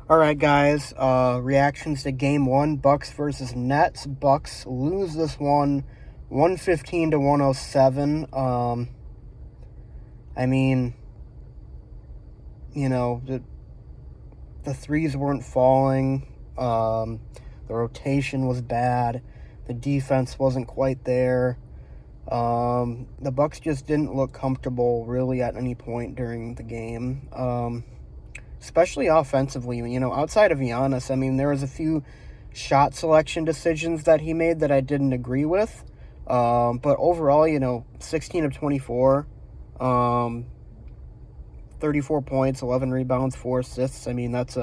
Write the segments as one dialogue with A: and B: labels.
A: All right, guys. Reactions to Game 1, Bucks versus Nets. Bucks lose this one 115 to 107. I mean, the threes weren't falling. The rotation was bad. The defense wasn't quite there. The Bucks just didn't look comfortable really at any point during the game. Especially offensively, outside of Giannis, I mean, there was a few shot selection decisions that he made that I didn't agree with. But overall, 16 of 24, 34 points, 11 rebounds, 4 assists. I mean, that's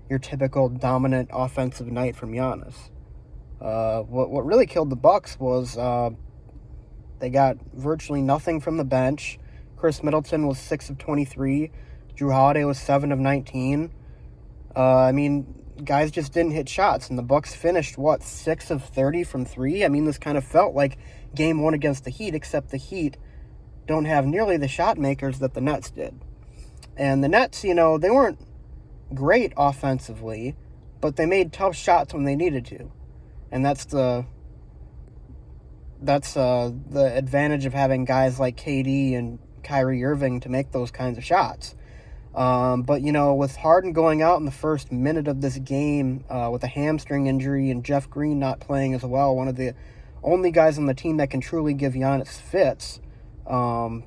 A: your typical dominant offensive night from Giannis. What really killed the Bucks was they got virtually nothing from the bench. Chris Middleton was 6 of 23. Jrue Holiday was 7 of 19. Guys just didn't hit shots, and the Bucks finished, 6 of 30 from 3? I mean, this kind of felt like Game 1 against the Heat, except the Heat don't have nearly the shot makers that the Nets did. And the Nets, they weren't great offensively, but they made tough shots when they needed to. And that's the advantage of having guys like KD and Kyrie Irving to make those kinds of shots. But with Harden going out in the first minute of this game with a hamstring injury and Jeff Green not playing as well, one of the only guys on the team that can truly give Giannis fits, I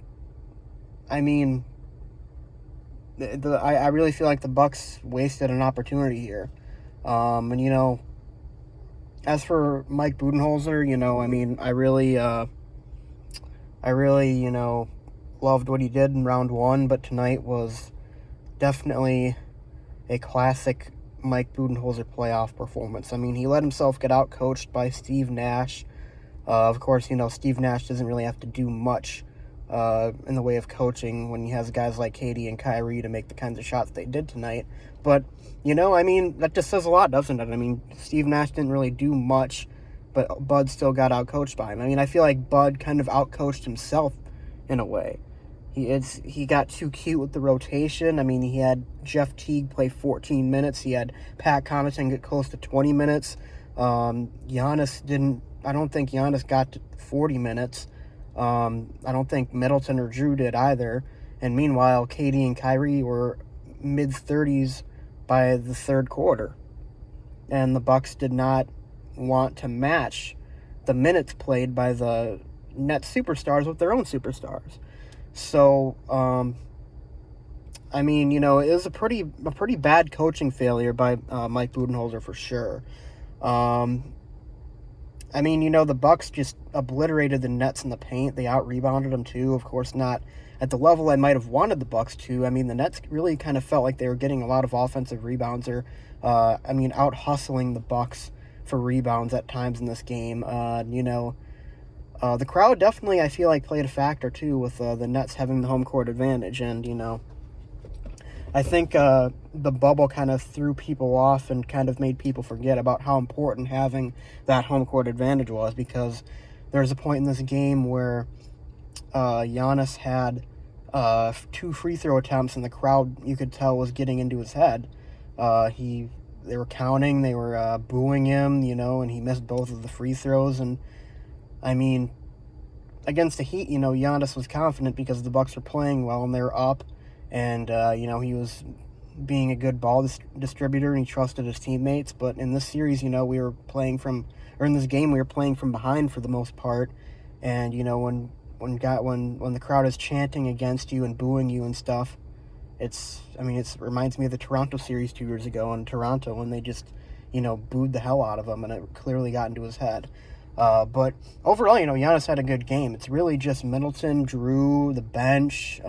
A: really feel like the Bucks wasted an opportunity here. As for Mike Budenholzer, I really loved what he did in round 1, but tonight was definitely a classic Mike Budenholzer playoff performance. I mean, he let himself get out-coached by Steve Nash. Of course, Steve Nash doesn't really have to do much in the way of coaching when he has guys like KD and Kyrie to make the kinds of shots they did tonight. But, that just says a lot, doesn't it? I mean, Steve Nash didn't really do much, but Bud still got out-coached by him. I mean, I feel like Bud kind of out-coached himself in a way. He got too cute with the rotation. I mean, he had Jeff Teague play 14 minutes. He had Pat Connaughton get close to 20 minutes. I don't think Giannis got to 40 minutes. I don't think Middleton or Jrue did either. And meanwhile, KD and Kyrie were mid-30s by the third quarter. And the Bucks did not want to match the minutes played by the Nets superstars with their own superstars. So, it was a pretty bad coaching failure by Mike Budenholzer for sure. The Bucks just obliterated the Nets in the paint. They out-rebounded them too. Of course, not at the level I might have wanted the Bucks to. I mean, the Nets really kind of felt like they were getting a lot of offensive rebounds or, out-hustling the Bucks for rebounds at times in this game. The crowd definitely, I feel like, played a factor, too, with the Nets having the home court advantage. And, I think the bubble kind of threw people off and kind of made people forget about how important having that home court advantage was, because there was a point in this game where Giannis had 2 free throw attempts, and the crowd, you could tell, was getting into his head. They were counting, they were booing him, and he missed both of the free throws. And against the Heat, Giannis was confident because the Bucks were playing well and they were up, and he was being a good ball distributor and he trusted his teammates. But in this series, in this game, we were playing from behind for the most part, and when the crowd is chanting against you and booing you and stuff, it reminds me of the Toronto series 2 years ago in Toronto when they just booed the hell out of him, and it clearly got into his head. But overall, Giannis had a good game. It's really just Middleton, Jrue, the bench,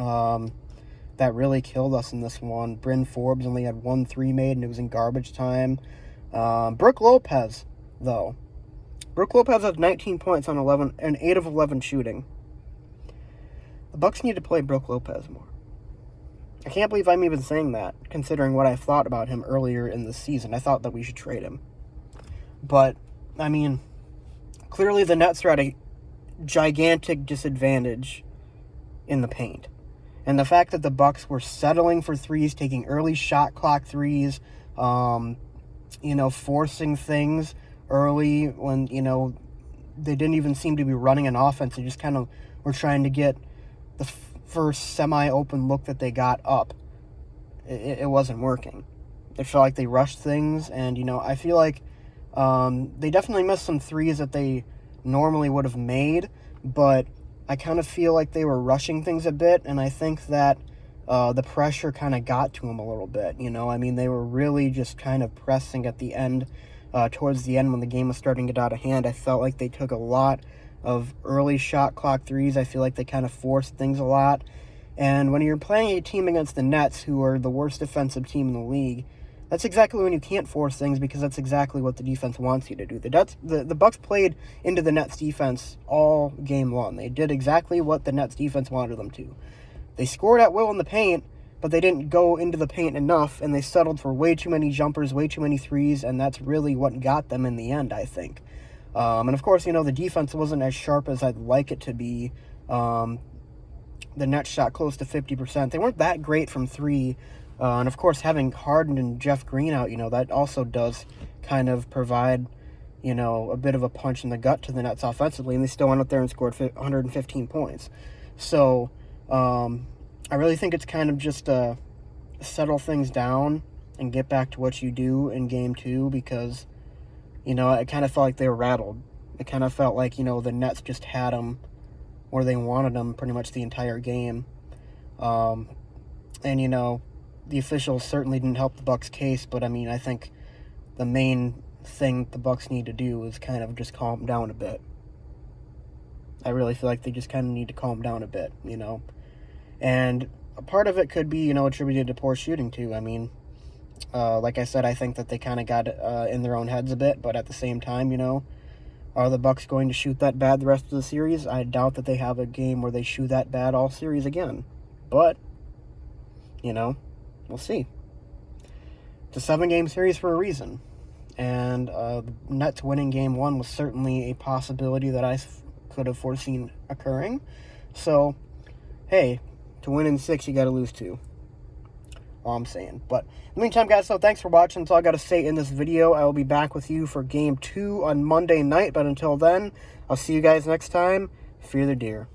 A: that really killed us in this one. Bryn Forbes only had 1 3 made, and it was in garbage time. Brook Lopez, though. Brook Lopez has 19 points on 8 of 11 shooting. The Bucks need to play Brook Lopez more. I can't believe I'm even saying that, considering what I thought about him earlier in the season. I thought that we should trade him. But, clearly the Nets are at a gigantic disadvantage in the paint. And the fact that the Bucks were settling for threes, taking early shot clock threes, Forcing things early when, they didn't even seem to be running an offense. They just kind of were trying to get the first semi-open look that they got up. It wasn't working. It felt like they rushed things, and, I feel like they definitely missed some threes that they normally would have made, but I kind of feel like they were rushing things a bit, and I think that the pressure kind of got to them a little bit. They were really just kind of pressing at the end, towards the end when the game was starting to get out of hand. I felt like they took a lot of early shot clock threes. I feel like they kind of forced things a lot. And when you're playing a team against the Nets, who are the worst defensive team in the league, that's exactly when you can't force things, because that's exactly what the defense wants you to do. The Bucks played into the Nets defense all game long. They did exactly what the Nets defense wanted them to. They scored at will in the paint, but they didn't go into the paint enough, and they settled for way too many jumpers, way too many threes, and that's really what got them in the end, I think. And of course, the defense wasn't as sharp as I'd like it to be. The Nets shot close to 50%. They weren't that great from three. And of course, having Harden and Jeff Green out, that also does kind of provide, a bit of a punch in the gut to the Nets offensively, and they still went up there and scored 115 points. So, I really think it's kind of just settle things down and get back to what you do in game two, because, it kind of felt like they were rattled. It kind of felt like, the Nets just had them where they wanted them pretty much the entire game. And, the officials certainly didn't help the Bucks' case, but, I think the main thing the Bucks need to do is kind of just calm down a bit. I really feel like they just kind of need to calm down a bit, And a part of it could be, attributed to poor shooting, too. Like I said, I think that they kind of got in their own heads a bit, but at the same time, are the Bucks going to shoot that bad the rest of the series? I doubt that they have a game where they shoot that bad all series again. But, we'll see. It's a 7-game series for a reason. And the Nets winning game one was certainly a possibility that I could have foreseen occurring. So, hey, to win in 6, you got to lose 2. All I'm saying. But in the meantime, guys, so thanks for watching. That's all I got to say in this video. I will be back with you for game 2 on Monday night. But until then, I'll see you guys next time. Fear the deer.